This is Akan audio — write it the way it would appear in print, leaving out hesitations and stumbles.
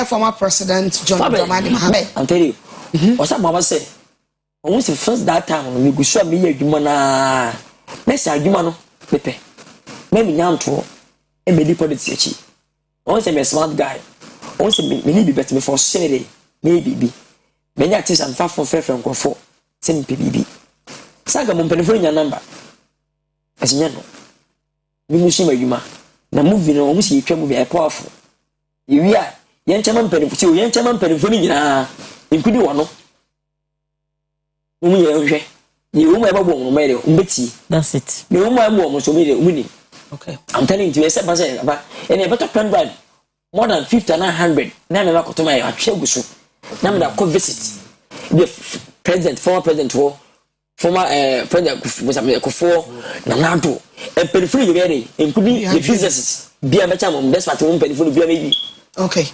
former President John Dramani Mahama. I'm telling you. What's up, Mama say? Almost the first that time we go show me a human. Next argument, Pepe. Maybe young to a medical policy. Once I'm a smart guy. Once maybe better before Saturday. Maybe. Many artists and far from fair from Confort. Send PBB. Saga Montpellier number. As you know. We must see my human. Now moving on, we see you movie a powerful. You are young chairman penny for young chairman penny for me. Including one. You ever won made Betty. That's it. You almost made it winning. Okay. I'm telling you, except myself about any better pen brand. More than 5,900. Now I'm to my Chegusu. Now I'm visit. The president, former president, former president was a for Nanado. And penny free, including the businesses. Be a better, that's what one penny for the baby. Okay.